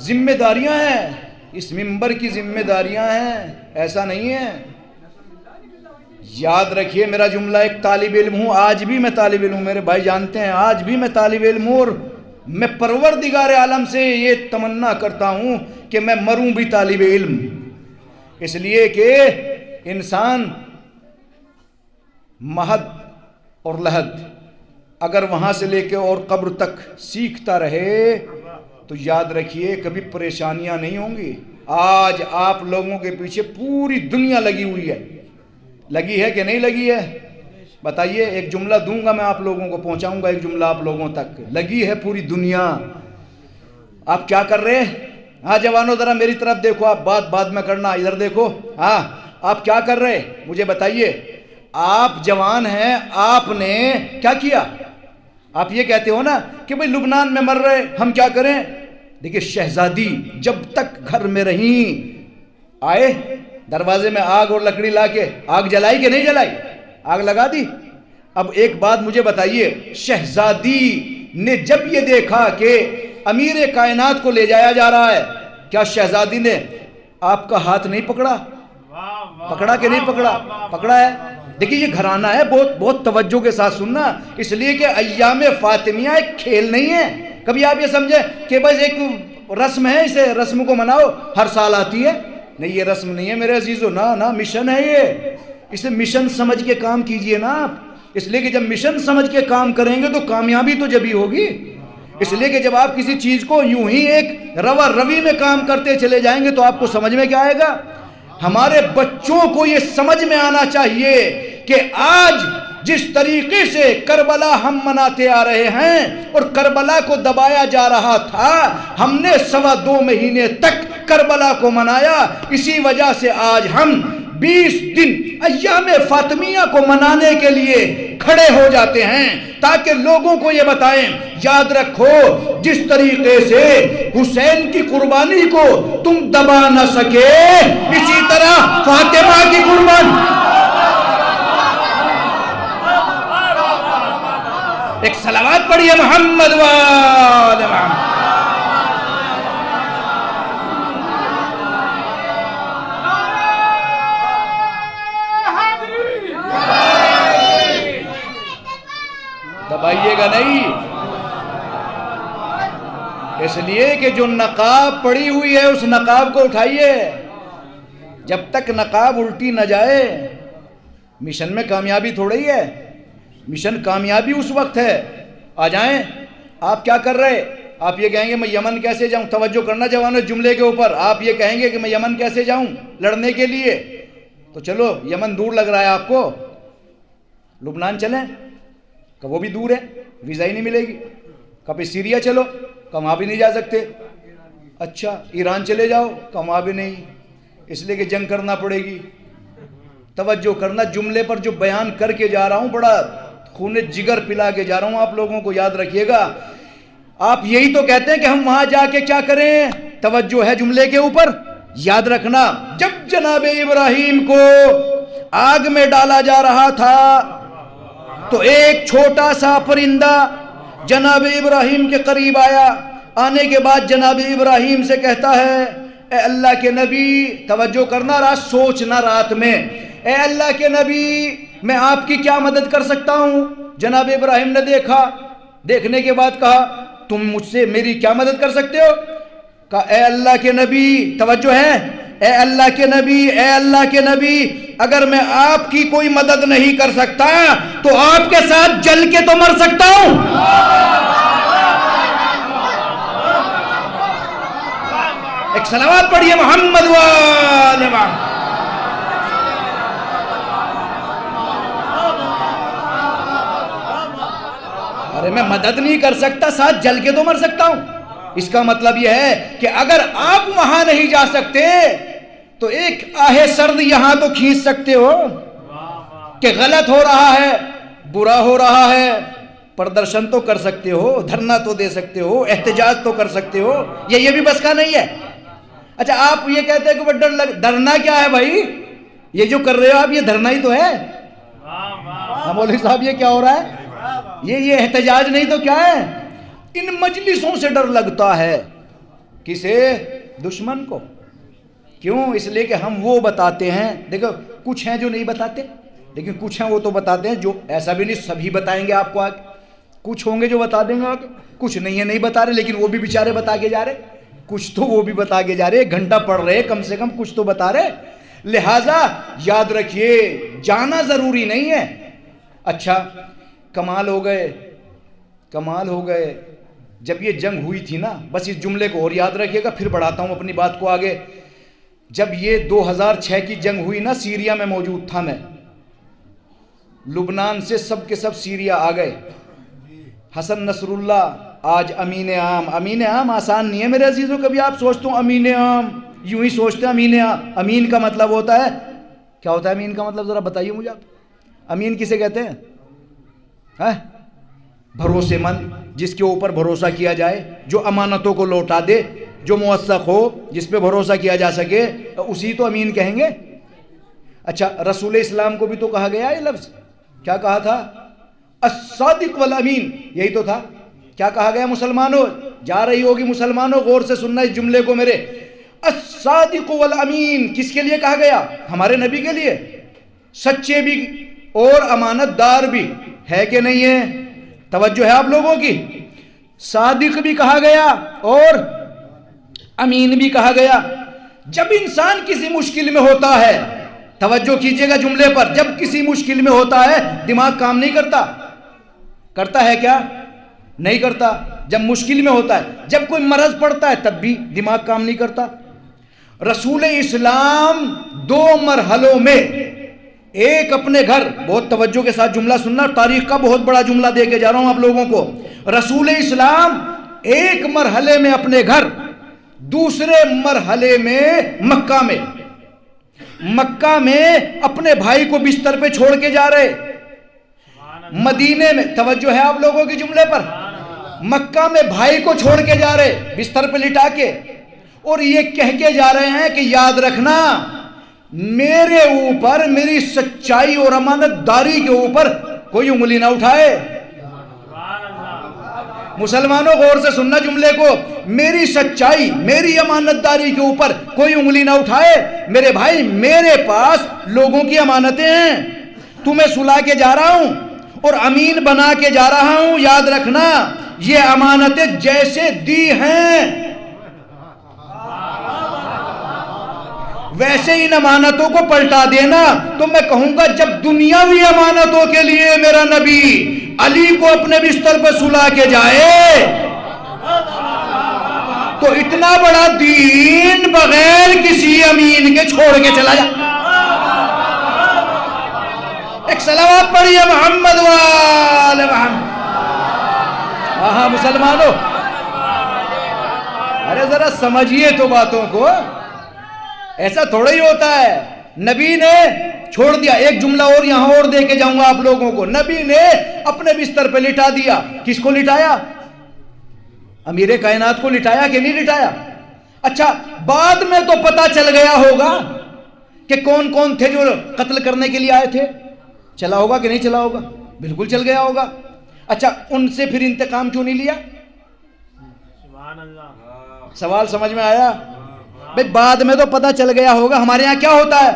ذمہ داریاں ہیں، اس منبر کی ذمہ داریاں ہیں، ایسا نہیں ہے۔ یاد رکھیے میرا جملہ، ایک طالب علم ہوں، آج بھی میں طالب علم ہوں، میرے بھائی جانتے ہیں آج بھی میں طالب علم ہوں، اور میں پروردگار عالم سے یہ تمنا کرتا ہوں کہ میں مروں بھی طالب علم، اس لیے کہ انسان مہد اور لحد اگر وہاں سے لے کے اور قبر تک سیکھتا رہے تو یاد رکھیے کبھی پریشانیاں نہیں ہوں گی۔ آج آپ لوگوں کے پیچھے پوری دنیا لگی ہوئی ہے، لگی ہے کہ نہیں لگی ہے؟ بتائیے، ایک جملہ دوں گا میں آپ لوگوں کو، پہنچاؤں گا ایک جملہ آپ لوگوں تک، لگی ہے پوری دنیا۔ آپ کیا کر رہے ہیں؟ ہاں جوانوں ذرا میری طرف دیکھو، آپ بات بعد میں کرنا، ادھر دیکھو۔ ہاں آپ کیا کر رہے ہیں مجھے بتائیے؟ آپ جوان ہیں، آپ نے کیا کیا؟ آپ یہ کہتے ہو نا کہ بھئی لبنان میں مر رہے، ہم کیا کریں؟ دیکھیں شہزادی جب تک گھر میں رہیں، آئے دروازے میں آگ اور لکڑی لا کے آگ جلائی کہ نہیں جلائی؟ آگ لگا دی۔ اب ایک بات مجھے بتائیے، شہزادی نے جب یہ دیکھا کہ امیر کائنات کو لے جایا جا رہا ہے، کیا شہزادی نے آپ کا ہاتھ نہیں پکڑا؟ پکڑا کہ نہیں پکڑا؟ پکڑا ہے۔ دیکھیں یہ گھرانہ ہے، بہت توجہ کے ساتھ سننا، اس لیے کہ ایام فاطمیہ ایک کھیل نہیں ہے۔ کبھی آپ یہ سمجھیں کہ بس ایک رسم ہے، اسے رسم کو مناؤ، ہر سال آتی ہے، نہیں یہ رسم نہیں ہے میرے عزیزو، نا مشن ہے یہ، اسے مشن سمجھ کے کام کیجئے نا آپ، اس لیے کہ جب مشن سمجھ کے کام کریں گے تو کامیابی تو جبھی ہوگی۔ اس لیے کہ جب آپ کسی چیز کو یوں ہی ایک روی میں کام کرتے چلے جائیں گے تو آپ کو سمجھ میں کیا آئے گا؟ ہمارے بچوں کو یہ سمجھ میں آنا چاہیے کہ آج جس طریقے سے کربلا ہم مناتے آ رہے ہیں اور کربلا کو دبایا جا رہا تھا، ہم نے 2.25 مہینے تک کربلا کو منایا، اسی وجہ سے آج ہم 20 دن ایام فاطمیہ کو منانے کے لیے کھڑے ہو جاتے ہیں تاکہ لوگوں کو یہ بتائیں، یاد رکھو جس طریقے سے حسین کی قربانی کو تم دبا نہ سکے، اسی طرح فاطمہ کی قربانی۔ ایک صلوات پڑھیے محمد وآل محمد۔ دبائیے گا نہیں، اس لیے کہ جو نقاب پڑی ہوئی ہے اس نقاب کو اٹھائیے، جب تک نقاب الٹی نہ جائے مشن میں کامیابی تھوڑی ہے، مشن کامیابی اس وقت ہے۔ آ جائیں، آپ کیا کر رہے؟ آپ یہ کہیں گے میں یمن کیسے جاؤں؟ توجہ کرنا جوانوں جملے کے اوپر، آپ یہ کہیں گے کہ میں یمن کیسے جاؤں لڑنے کے لیے؟ تو چلو یمن دور لگ رہا ہے آپ کو، لبنان چلیں، کہ وہ بھی دور ہے، ویزا ہی نہیں ملے گی۔ کبھی سیریا چلو، کہ وہاں بھی نہیں جا سکتے۔ اچھا ایران چلے جاؤ، کہ وہاں بھی نہیں، اس لیے کہ جنگ کرنا پڑے گی۔ توجہ کرنا جملے پر جو بیان کر کے جا رہا ہوں، بڑا خون جگر پلا کے جا رہا ہوں آپ لوگوں کو، یاد رکھیے گا۔ آپ یہی تو کہتے ہیں کہ ہم وہاں جا کے کیا کریں؟ توجہ ہے جملے کے اوپر، یاد رکھنا جب جناب ابراہیم کو آگ میں ڈالا جا رہا تھا تو ایک چھوٹا سا پرندہ جناب ابراہیم کے قریب آیا، آنے کے بعد جناب ابراہیم سے کہتا ہے اے اللہ کے نبی، توجہ کرنا، رات سوچنا رات میں، اے اللہ کے نبی میں آپ کی کیا مدد کر سکتا ہوں؟ جناب ابراہیم نے دیکھا، دیکھنے کے بعد کہا تم مجھ سے میری کیا مدد کر سکتے ہو؟ کہا اے اللہ کے نبی، توجہ ہے، اے اللہ کے نبی، اے اللہ کے نبی، اگر میں آپ کی کوئی مدد نہیں کر سکتا تو آپ کے ساتھ جل کے تو مر سکتا ہوں۔ ایک صلوات پڑھیے محمد وآل محمد۔ ارے میں مدد نہیں کر سکتا، ساتھ جل کے تو مر سکتا ہوں۔ اس کا مطلب یہ ہے کہ اگر آپ وہاں نہیں جا سکتے تو ایک آہ سرد یہاں تو کھینچ سکتے ہو کہ غلط ہو رہا ہے، برا ہو رہا ہے، پردرشن تو کر سکتے ہو، دھرنا تو دے سکتے ہو، احتجاج تو کر سکتے ہو، یہ بھی بس کا نہیں ہے۔ اچھا آپ یہ کہتے ہیں کہ ڈرنا کیا ہے بھائی؟ یہ جو کر رہے ہو آپ یہ دھرنا ہی تو ہے۔ مولوی صاحب یہ کیا ہو رہا ہے؟ یہ احتجاج نہیں تو کیا ہے؟ ان مجلسوں سے ڈر لگتا ہے کسے؟ دشمن کو۔ کیوں؟ اس لیے کہ ہم وہ بتاتے ہیں، دیکھو کچھ ہیں جو نہیں بتاتے، لیکن کچھ ہیں وہ تو بتاتے ہیں، جو ایسا بھی نہیں سبھی بتائیں گے آپ کو آگے، کچھ ہوں گے جو بتا دیں گے آگے، کچھ نہیں ہے نہیں بتا رہے، لیکن وہ بھی بیچارے بتا کے جا رہے، کچھ تو وہ بھی بتا کے جا رہے، ایک گھنٹہ پڑھ رہے کم سے کم کچھ تو بتا رہے۔ لہٰذا یاد رکھیے جانا ضروری نہیں ہے۔ اچھا کمال ہو گئے، کمال ہو گئے جب یہ جنگ ہوئی تھی نا، بس اس جملے کو اور یاد رکھیے گا، پھر بڑھاتا ہوں اپنی بات کو آگے۔ جب یہ 2006 کی جنگ ہوئی نا، سیریا میں موجود تھا میں، لبنان سے سب کے سب سیریا آ گئے۔ حسن نصر اللہ آج امین عام، امین عام آسان نہیں ہے میرے عزیزوں، کبھی آپ سوچتے ہو امین عام، یوں ہی سوچتے ہیں امین عام۔ امین کا مطلب ہوتا ہے، کیا ہوتا ہے امین کا مطلب؟ ذرا بتائیے مجھے آپ، امین کسے کہتے ہیں؟ بھروسے مند، جس کے اوپر بھروسہ کیا جائے، جو امانتوں کو لوٹا دے، جو موثق ہو، جس پہ بھروسہ کیا جا سکے، اسی تو امین کہیں گے۔ اچھا رسول اسلام کو بھی تو کہا گیا یہ لفظ، کیا کہا تھا؟ الصادق والامین، یہی تو تھا۔ کیا کہا گیا مسلمانوں؟ جا رہی ہوگی مسلمانوں، غور سے سننا اس جملے کو میرے، الصادق والامین کس کے لیے کہا گیا؟ ہمارے نبی کے لیے، سچے بھی اور امانت دار بھی، ہے کہ نہیں ہے؟ توجہ ہے آپ لوگوں کی؟ صادق بھی کہا گیا اور امین بھی کہا گیا۔ جب انسان کسی مشکل میں ہوتا ہے، توجہ کیجئے گا جملے پر، جب کسی مشکل میں ہوتا ہے دماغ کام نہیں کرتا، کرتا ہے کیا؟ نہیں کرتا۔ جب مشکل میں ہوتا ہے، جب کوئی مرض پڑتا ہے تب بھی دماغ کام نہیں کرتا۔ رسول اسلام 2 مرحلوں میں، ایک اپنے گھر، بہت توجہ کے ساتھ جملہ سننا، تاریخ کا بہت بڑا جملہ دے کے جا رہا ہوں آپ لوگوں کو۔ رسول اسلام ایک مرحلے میں اپنے گھر، دوسرے مرحلے میں مکہ میں اپنے بھائی کو بستر پہ چھوڑ کے جا رہے، مدینے میں، توجہ ہے آپ لوگوں کے جملے پر، مکہ میں بھائی کو چھوڑ کے جا رہے بستر پہ لٹا کے، اور یہ کہہ کے جا رہے ہیں کہ یاد رکھنا میرے اوپر، میری سچائی اور امانت داری کے اوپر کوئی انگلی نہ اٹھائے۔ مسلمانوں غور سے سننا جملے کو، میری سچائی، میری امانت داری کے اوپر کوئی انگلی نہ اٹھائے۔ میرے بھائی میرے پاس لوگوں کی امانتیں ہیں، تمہیں سلا کے جا رہا ہوں اور امین بنا کے جا رہا ہوں، یاد رکھنا یہ امانتیں جیسے دی ہیں ویسے ان امانتوں کو پلٹا دینا۔ تو میں کہوں گا جب دنیاوی امانتوں کے لیے میرا نبی علی کو اپنے بستر پر سلا کے جائے تو اتنا بڑا دین بغیر کسی امین کے چھوڑ کے چلا جائے۔ ایک صلوات پڑھیے محمد وآل محمد۔ ہاں مسلمانوں، ارے ذرا سمجھیے تو باتوں کو، ایسا تھوڑا ہی ہوتا ہے۔ نبی نے چھوڑ دیا، ایک جملہ اور یہاں اور دے کے جاؤں گا آپ لوگوں کو، نبی نے اپنے بستر پہ لٹا دیا۔ کس کو لٹایا؟ امیر کائنات کو لٹایا کہ نہیں لٹایا؟ اچھا بعد میں تو پتا چل گیا ہوگا کہ کون کون تھے جو قتل کرنے کے لیے آئے تھے، چلا ہوگا کہ نہیں چلا ہوگا؟ بالکل چل گیا ہوگا۔ اچھا ان سے پھر انتقام کیوں نہیں لیا؟ سوال سمجھ میں آیا؟ بھئی بعد میں تو پتہ چل گیا ہوگا۔ ہمارے یہاں کیا ہوتا ہے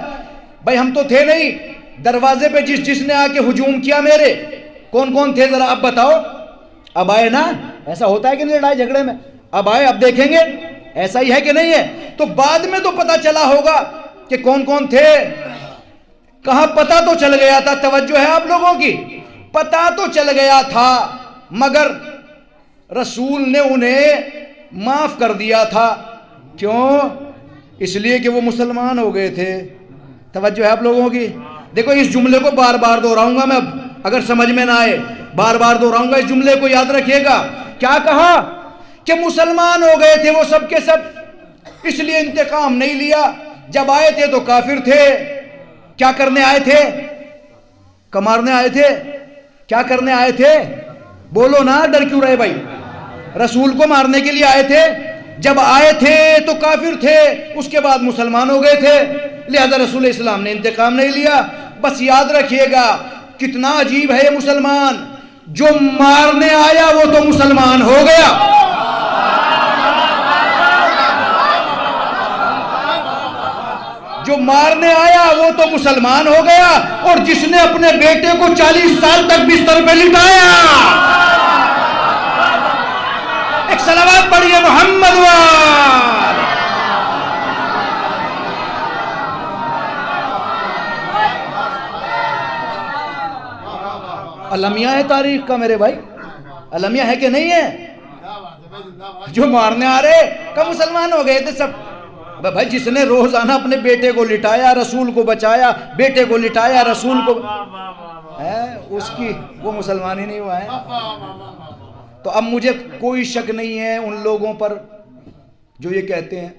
بھئی، ہم تو تھے نہیں دروازے پہ، جس نے آ کے ہجوم کیا میرے، کون کون تھے ذرا اب بتاؤ؟ اب آئے نا؟ ایسا ہوتا ہے کہ نہیں لڑائی جھگڑے میں؟ اب آئے، اب دیکھیں گے ایسا ہی ہے کہ نہیں ہے؟ تو بعد میں تو پتہ چلا ہوگا کہ کون کون تھے، کہاں پتہ تو چل گیا تھا۔ توجہ ہے آپ لوگوں کی؟ پتہ تو چل گیا تھا مگر رسول نے انہیں معاف کر دیا تھا۔ کیوں؟ اس لیے کہ وہ مسلمان ہو گئے تھے۔ توجہ ہے آپ لوگوں کی؟ دیکھو اس جملے کو بار بار دہراؤں گا میں، اگر سمجھ میں نہ آئے۔ بار بار دہراؤں گا اس جملے کو، یاد رکھیے گا. کیا کہا کہ مسلمان ہو گئے تھے وہ سب کے سب، اس لیے انتقام نہیں لیا. جب آئے تھے تو کافر تھے. کیا کرنے آئے تھے؟ کمارنے آئے تھے؟ کیا کرنے آئے تھے؟ بولو نا، ڈر کیوں رہے بھائی؟ رسول کو مارنے کے لیے آئے تھے. جب آئے تھے تو کافر تھے، اس کے بعد مسلمان ہو گئے تھے، لہذا رسول اسلام نے انتقام نہیں لیا. بس یاد رکھیے گا کتنا عجیب ہے یہ مسلمان، جو مارنے آیا وہ تو مسلمان ہو گیا. جو مارنے آیا وہ تو مسلمان ہو گیا، اور جس نے اپنے بیٹے کو 40 سال تک بستر پہ لٹایا، ایک صلوات پڑھیے محمد وال. المیہ ہے تاریخ کا میرے بھائی، المیہ ہے کہ نہیں ہے؟ جو مارنے آ رہے کا مسلمان ہو گئے تھے سب. بھائی جس نے روزانہ اپنے بیٹے کو لٹایا، رسول کو بچایا، بیٹے کو لٹایا، رسول کو اس کی وہ مسلمان ہی نہیں ہوا ہے. تو اب مجھے کوئی شک نہیں ہے ان لوگوں پر جو یہ کہتے ہیں،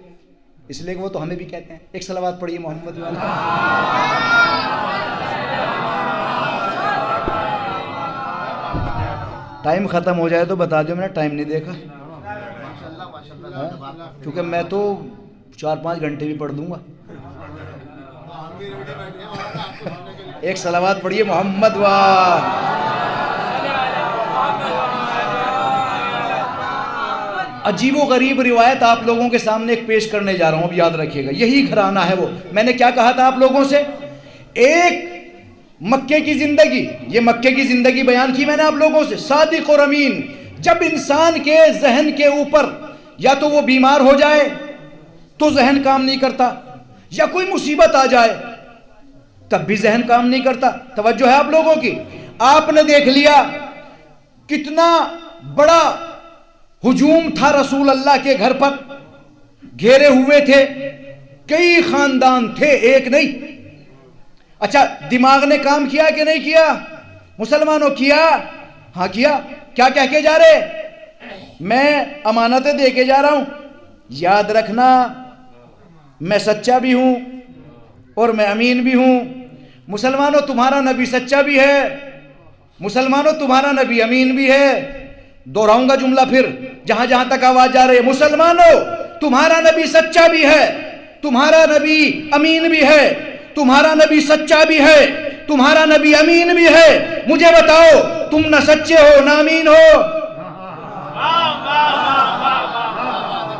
اس لیے کہ وہ تو ہمیں بھی کہتے ہیں. ایک صلوات پڑھیے محمد والا. ٹائم ختم ہو جائے تو بتا دو، میں نے ٹائم نہیں دیکھا، کیونکہ میں تو 4-5 گھنٹے بھی پڑھ دوں گا. ایک صلوات پڑھیے محمد وال. عجیب و غریب روایت آپ لوگوں کے سامنے ایک پیش کرنے جا رہا ہوں، اب یاد رکھیے گا یہی گھرانہ ہے وہ. میں نے کیا کہا تھا آپ لوگوں سے؟ ایک مکے کی زندگی، یہ مکے کی زندگی بیان کی میں نے آپ لوگوں سے، صادق اور امین. جب انسان کے ذہن کے اوپر یا تو وہ بیمار ہو جائے تو ذہن کام نہیں کرتا، یا کوئی مصیبت آ جائے تب بھی ذہن کام نہیں کرتا. توجہ ہے آپ لوگوں کی؟ آپ نے دیکھ لیا کتنا بڑا ہجوم تھا رسول اللہ کے گھر پر، گھیرے ہوئے تھے، کئی خاندان تھے، ایک نہیں. اچھا دماغ نے کام کیا کہ نہیں کیا؟ مسلمانوں کیا؟ ہاں کیا. کیا کہہ کے جا رہے؟ میں امانتیں دے کے جا رہا ہوں، یاد رکھنا میں سچا بھی ہوں اور میں امین بھی ہوں. مسلمانوں تمہارا نبی سچا بھی ہے، مسلمانوں تمہارا نبی امین بھی ہے. دہراؤں گا جملہ پھر جہاں جہاں تک آواز جا رہی ہے. مسلمانوں تمہارا نبی سچا بھی ہے، تمہارا نبی امین بھی ہے، تمہارا نبی سچا بھی ہے، تمہارا نبی امین بھی ہے. مجھے بتاؤ تم نہ سچے ہو نہ امین ہو.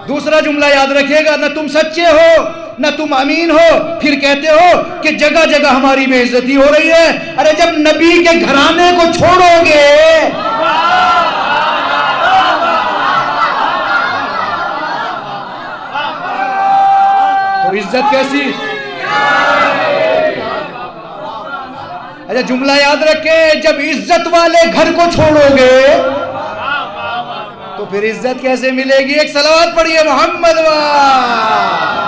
دوسرا جملہ یاد رکھیے گا، نہ تم سچے ہو نہ تم امین ہو، پھر کہتے ہو کہ جگہ جگہ ہماری بے عزتی ہو رہی ہے. ارے جب نبی کے گھرانے کو چھوڑو گے تو عزت کیسی؟ اچھا جملہ یاد رکھیں، جب عزت والے گھر کو چھوڑو گے تو پھر عزت کیسے ملے گی؟ ایک صلوات پڑھیے محمد وال.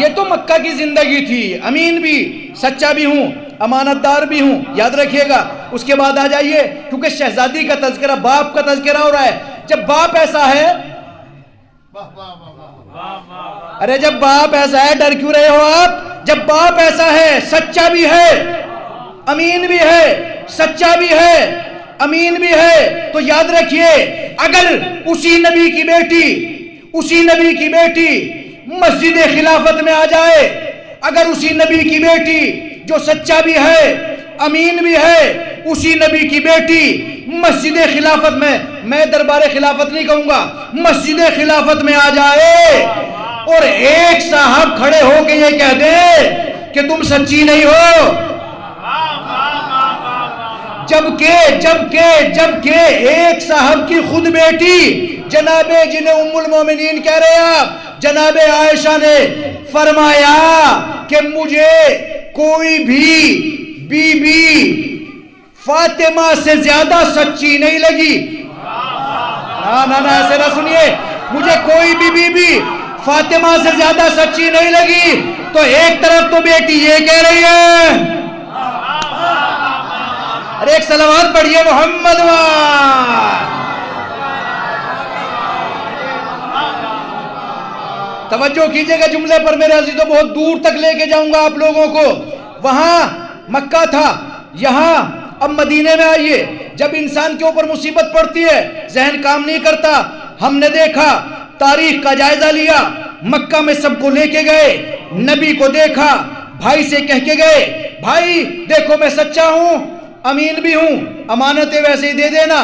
یہ تو مکہ کی زندگی تھی، امین بھی، سچا بھی ہوں، امانت دار بھی ہوں، یاد رکھیے گا. اس کے بعد آ جائیے، کیونکہ شہزادی کا تذکرہ، باپ کا تذکرہ ہو رہا ہے. جب باپ ایسا ہے، ارے جب باپ ایسا ہے ڈر کیوں رہے ہو آپ؟ جب باپ ایسا ہے، سچا بھی ہے، امین بھی ہے، سچا بھی ہے، امین بھی ہے، تو یاد رکھیے اگر اسی نبی کی بیٹی مسجد خلافت میں آ جائے، اگر اسی نبی کی بیٹی جو سچا بھی ہے امین بھی ہے، اسی نبی کی بیٹی مسجد خلافت میں دربار خلافت نہیں کہوں گا، مسجد خلافت میں آ جائے اور ایک صاحب کھڑے ہو کے یہ کہہ دے کہ تم سچی نہیں ہو، جبکہ ایک صاحب کی خود بیٹی جناب جنہیں ام المومنین کہہ رہے ہیں آپ، جناب عائشہ نے فرمایا کہ مجھے کوئی بھی بی بی فاطمہ سے زیادہ سچی نہیں لگی. نہ ایسے نہ سنیے، مجھے کوئی بھی بی بی فاطمہ سے زیادہ سچی نہیں لگی تو ایک طرف تو بیٹی یہ کہہ رہی ہے، اور ایک صلوات پڑھیے محمد توجہ کیجئے گا جملے پر میرے عزیزوں، بہت دور تک لے کے جاؤں گا آپ لوگوں کو۔ وہاں مکہ تھا، یہاں اب مدینے میں آئیے۔ جب انسان کے اوپر مصیبت پڑتی ہے ذہن کام نہیں کرتا۔ ہم نے دیکھا، تاریخ کا جائزہ لیا، مکہ میں سب کو لے کے گئے، نبی کو دیکھا، بھائی سے کہہ کے گئے بھائی دیکھو میں سچا ہوں، امین بھی ہوں، امانتیں ویسے ہی دے دینا۔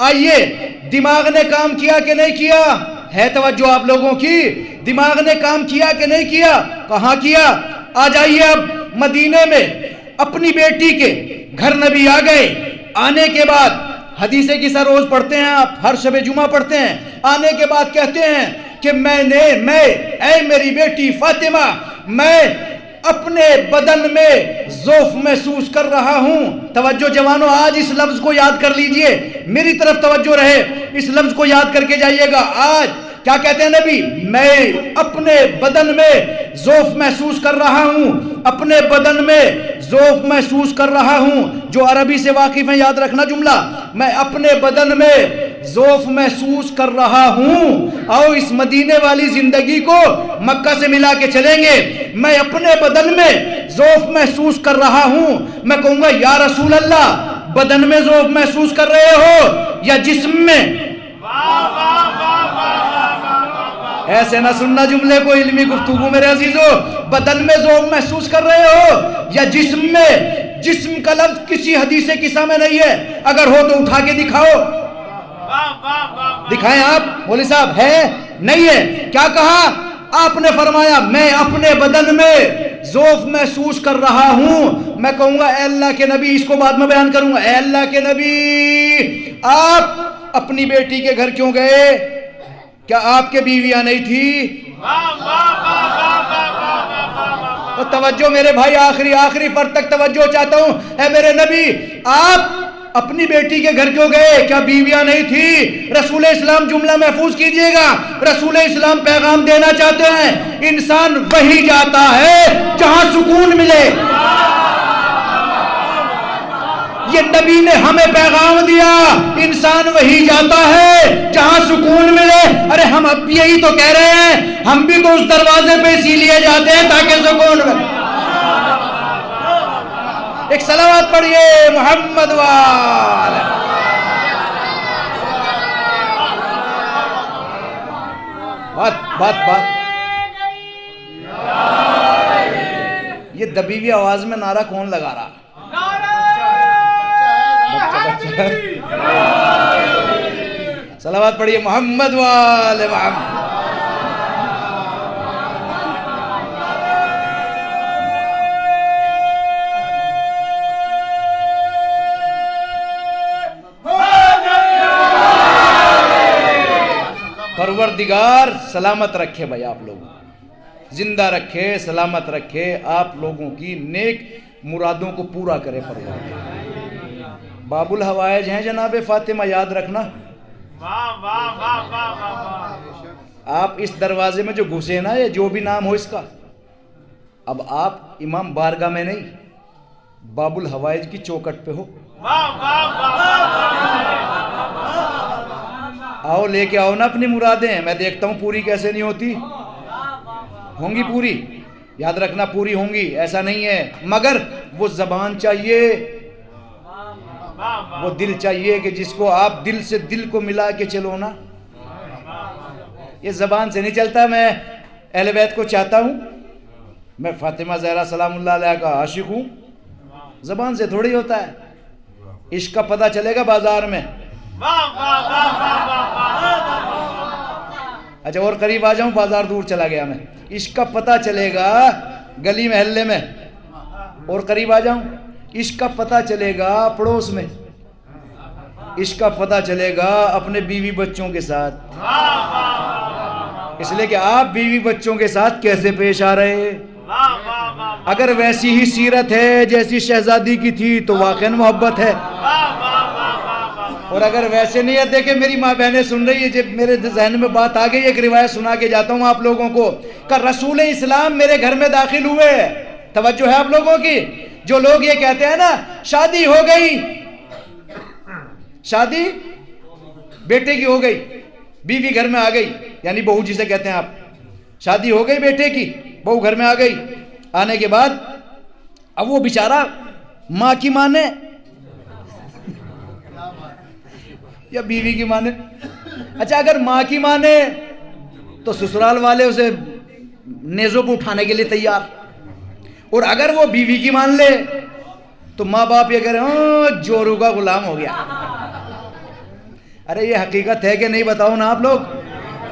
آئیے، دماغ نے کام کیا کہ نہیں کیا؟ ہے توجہ آپ لوگوں کی؟ دماغ نے کام کیا کہ نہیں کیا؟ کہاں کیا؟ آ جائیے اب مدینے میں اپنی بیٹی کے گھر نبی آ گئے۔ آنے کے بعد حدیث قصہ روز پڑھتے ہیں آپ، ہر شب جمعہ پڑھتے ہیں۔ آنے کے بعد کہتے ہیں کہ میں اے میری بیٹی فاطمہ، میں اپنے بدن میں ضعف محسوس کر رہا ہوں۔ توجہ جوانوں، آج اس لفظ کو یاد کر لیجئے، میری طرف توجہ رہے، اس لفظ کو یاد کر کے جائیے گا۔ آج کیا کہتے ہیں نبی؟ میں اپنے بدن میں ضعف محسوس کر رہا ہوں، اپنے بدن میں ضعف محسوس کر رہا ہوں۔ جو عربی سے واقف ہیں یاد رکھنا جملہ، میں اپنے بدن میں ضعف محسوس کر رہا ہوں۔ آؤ اس مدینے والی زندگی کو مکہ سے ملا کے چلیں گے۔ میں اپنے بدن میں ضعف محسوس کر رہا ہوں۔ میں کہوں گا یا رسول اللہ، بدن میں ضعف محسوس کر رہے ہو یا جسم میں؟ ایسے نہ سننا جملے کو، علمی گفتگو میرے عزیزو۔ بدن میں ضعف محسوس کر رہے ہو یا جسم میں؟ جسم کا لفظ کسی حدیث قصہ میں نہیں ہے، اگر ہو تو اٹھا کے دکھاؤ، دکھائیں آپ مولوی صاحب، ہے نہیں ہے؟ کیا کہا آپ نے؟ فرمایا میں اپنے بدن میں ضعف محسوس کر رہا ہوں۔ میں کہوں گا اے اللہ کے نبی، اس کو بعد میں بیان کروں گا، اے اللہ کے نبی آپ اپنی بیٹی کے گھر کیوں گئے؟ کیا آپ کے بیویاں نہیں تھی؟ اور توجہ میرے بھائی، آخری پر تک توجہ چاہتا ہوں۔ اے میرے نبی، آپ اپنی بیٹی کے گھر کیوں گئے؟ کیا بیویاں نہیں تھی؟ رسول اسلام، جملہ محفوظ کیجئے گا، رسول اسلام پیغام دینا چاہتے ہیں، انسان وہی جاتا ہے جہاں سکون ملے۔ یہ نبی نے ہمیں پیغام دیا، انسان وہی جاتا ہے جہاں سکون ملے۔ ارے ہم اب یہی تو کہہ رہے ہیں، ہم بھی تو اس دروازے پہ اسی لیے جاتے ہیں تاکہ سکون ملے۔ ایک صلوات پڑھیے محمد وال۔ بات یہ دبی ہوئی آواز میں نعرہ کون لگا رہا؟ صلوات پڑھیے محمد وال محمد۔ پروردگار سلامت رکھے بھائی آپ لوگوں، زندہ رکھے، سلامت رکھے، آپ لوگوں کی نیک مرادوں کو پورا کرے پروردگار۔ باب الحوائج ہیں جناب فاطمہ، یاد رکھنا۔ آپ اس دروازے میں جو گھسے نا، یہ جو بھی نام ہو اس کا، اب آپ امام بارگاہ میں نہیں، باب الحوائج کی چوکٹ پہ ہو۔ آؤ لے کے آؤ نا اپنی مرادیں، میں دیکھتا ہوں پوری کیسے نہیں ہوتی، ہوں گی پوری، یاد رکھنا پوری ہوں گی، ایسا نہیں ہے، مگر وہ زبان چاہیے، وہ دل چاہیے کہ جس کو آپ دل سے دل کو ملا کے چلو نا۔ یہ زبان سے نہیں چلتا۔ میں اہل بیت کو چاہتا ہوں، میں فاطمہ زہرا سلام اللہ علیہ کا عاشق ہوں، زبان سے تھوڑی ہوتا ہے۔ عشق کا پتہ چلے گا بازار میں۔ اچھا اور قریب آ جاؤں، بازار دور چلا گیا میں۔ عشق کا پتہ چلے گا گلی محلے میں، اور قریب آ جاؤں، عشق کا پتہ چلے گا پڑوس میں، عشق کا پتہ چلے گا اپنے بیوی بچوں کے ساتھ، اس لیے کہ آپ بیوی بچوں کے ساتھ کیسے پیش آ رہے ہیں۔ اگر ویسی ہی سیرت ہے جیسی شہزادی کی تھی تو واقعاً محبت ہے۔ اور اگر ویسے نہیں ہے، دیکھیں میری ماں بہنیں سن رہی ہے، جب میرے ذہن میں بات آ گئی، ایک روایت سنا کے جاتا ہوں آپ لوگوں کو کہ رسول اسلام میرے گھر میں داخل ہوئے. توجہ ہے آپ لوگوں کی؟ جو لوگ یہ کہتے ہیں نا شادی ہو گئی، شادی بیٹے کی ہو گئی، بیوی گھر میں آ گئی، یعنی بہو جسے کہتے ہیں آپ، شادی ہو گئی بیٹے کی، بہو گھر میں آ گئی. آنے کے بعد اب وہ بیچارہ ماں کی مانے یا بیوی کی مانے. اچھا اگر ماں کی مانے تو سسرال والے اسے نیزوں پہ اٹھانے کے لیے تیار، اور اگر وہ بیوی کی مان لے تو ماں باپ یہ کہہ رہے ہیں جورو کا غلام ہو گیا. ارے یہ حقیقت ہے کہ نہیں بتاؤ نا آپ لوگ،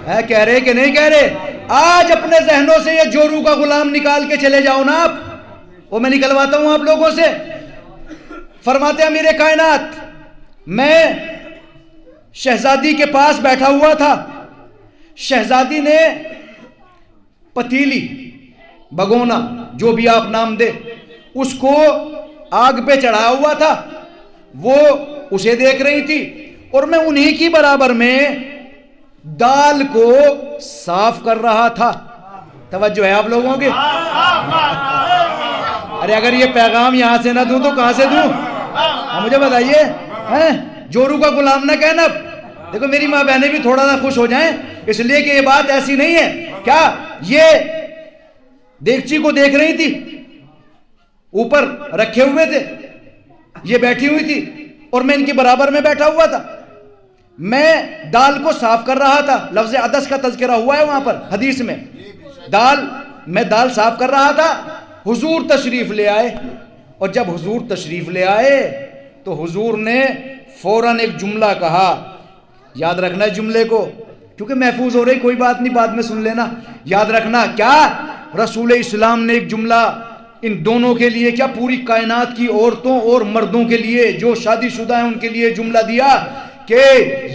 ہے کہہ رہے کہ نہیں کہہ رہے؟ آج اپنے ذہنوں سے یہ جورو کا غلام نکال کے چلے جاؤ نا آپ، وہ میں نکلواتا ہوں آپ لوگوں سے. فرماتے ہیں امیر کائنات، میں شہزادی کے پاس بیٹھا ہوا تھا، شہزادی نے پتیلی، بگونا، جو بھی آپ نام دے، اس کو آگ پہ چڑھا ہوا تھا، وہ اسے دیکھ رہی تھی، اور میں انہی کی برابر میں دال کو صاف کر رہا تھا. توجہ ہے آپ لوگوں کی؟ ارے اگر یہ پیغام یہاں سے نہ دوں تو کہاں سے دوں؟ مجھے بتائیے، جورو کا غلام نہ کہنا. دیکھو میری ماں بہنیں بھی تھوڑا سا خوش ہو جائیں، اس لیے کہ یہ بات ایسی نہیں ہے. کیا یہ دیگچی کو دیکھ رہی تھی، اوپر رکھے ہوئے تھے، یہ بیٹھی ہوئی تھی اور میں ان کے برابر میں بیٹھا ہوا تھا، میں دال کو صاف کر رہا تھا. لفظ عدس کا تذکرہ ہوا ہے وہاں پر حدیث میں. میں دال صاف کر رہا تھا، حضور تشریف لے آئے، اور جب حضور تشریف لے آئے تو حضور نے فوراً ایک جملہ کہا. یاد رکھنا ہے جملے کو، کیونکہ محفوظ ہو رہی، کوئی بات نہیں بعد میں سن لینا. یاد رکھنا کیا رسول اسلام نے ایک جملہ ان دونوں کے لیے، کیا پوری کائنات کی عورتوں اور مردوں کے لیے جو شادی شدہ ہیں ان کے لیے جملہ دیا کہ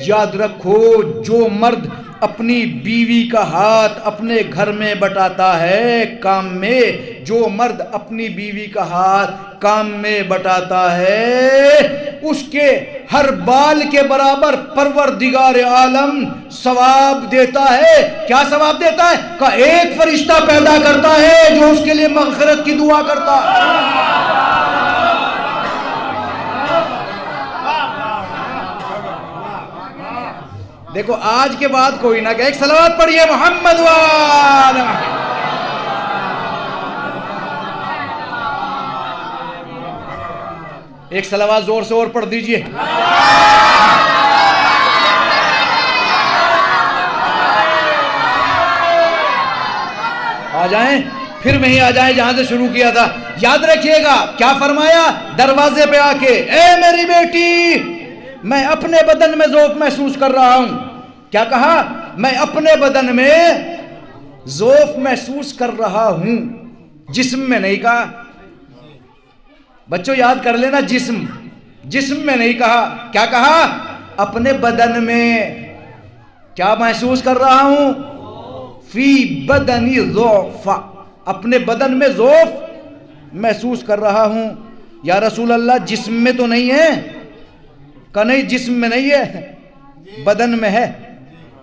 یاد رکھو جو مرد اپنی بیوی کا ہاتھ اپنے گھر میں بٹاتا ہے کام میں، جو مرد اپنی بیوی کا ہاتھ کام میں بٹاتا ہے، اس کے ہر بال کے برابر پروردگار عالم ثواب دیتا ہے. کیا ثواب دیتا ہے؟ کہ ایک فرشتہ پیدا کرتا ہے جو اس کے لیے مغفرت کی دعا کرتا ہے. دیکھو آج کے بعد کوئی نہ کہ ایک صلوات پڑھیے محمد وآل محمد. ایک صلوات زور سے اور پڑھ دیجئے. آ جائیں، پھر وہیں آ جائیں جہاں سے شروع کیا تھا. یاد رکھیے گا کیا فرمایا دروازے پہ آ کے، اے میری بیٹی میں اپنے بدن میں ذوق محسوس کر رہا ہوں. کیا کہا؟ میں اپنے بدن میں ذوق محسوس کر رہا ہوں، جسم میں نہیں کہا. بچوں یاد کر لینا، جسم میں نہیں کہا. کیا کہا؟ اپنے بدن میں. کیا محسوس کر رہا ہوں؟ فی بدنی ضعف، اپنے بدن میں ضعف محسوس کر رہا ہوں. یا رسول اللہ جسم میں تو نہیں ہے؟ کہ نہیں جسم میں نہیں ہے، بدن میں ہے،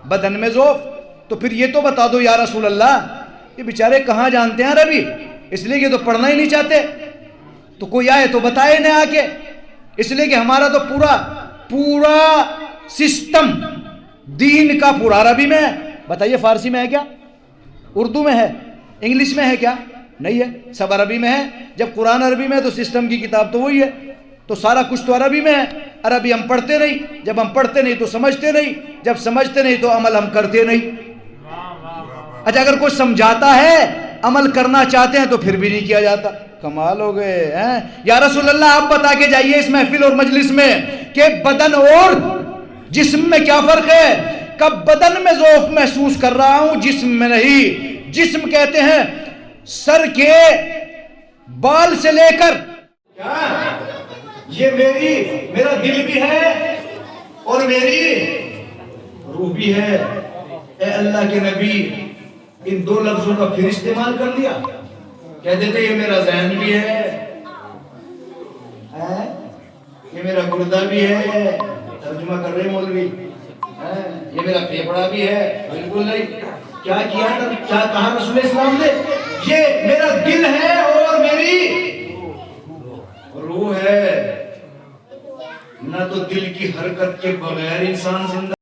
بدن میں ضعف. تو پھر یہ تو بتا دو یا رسول اللہ، یہ بیچارے کہاں جانتے ہیں عربی، اس لیے کہ تو پڑھنا ہی نہیں چاہتے. تو کوئی آئے تو بتائے نہ آ کے، اس لیے کہ ہمارا تو پورا سسٹم دین کا پورا عربی میں ہے. بتائیے فارسی میں ہے کیا؟ اردو میں ہے؟ انگلش میں ہے کیا؟ نہیں ہے، سب عربی میں ہے. جب قرآن عربی میں ہے تو سسٹم کی کتاب تو وہی ہے، تو سارا کچھ تو عربی میں ہے. عربی ہم پڑھتے نہیں، جب ہم پڑھتے نہیں تو سمجھتے نہیں، جب سمجھتے نہیں تو عمل ہم کرتے نہیں. اچھا اگر کوئی سمجھاتا ہے عمل کرنا چاہتے ہیں تو پھر بھی نہیں کیا جاتا. کمال ہو گئے ہیں. یا رسول اللہ آپ بتا کے جائیے اس محفل اور مجلس میں کہ بدن اور جسم میں کیا فرق ہے؟ کہ بدن میں ذوق محسوس کر رہا ہوں، جسم میں نہیں. جسم کہتے ہیں سر کے بال سے لے کر، یہ میرا دل بھی ہے اور میری روح بھی ہے. اے اللہ کے نبی ان دو لفظوں کا پھر استعمال کر لیا، کہہ دیتے یہ میرا ذہن بھی ہے، یہ میرا گردہ بھی ہے، ترجمہ کر رہے مولوی، یہ میرا پھیپڑا بھی ہے، بالکل نہیں۔ کیا کیا تھا، کیا کہا رسول اسلام نے؟ یہ میرا دل ہے اور میری روح ہے، نہ تو دل کی حرکت کے بغیر انسان زندہ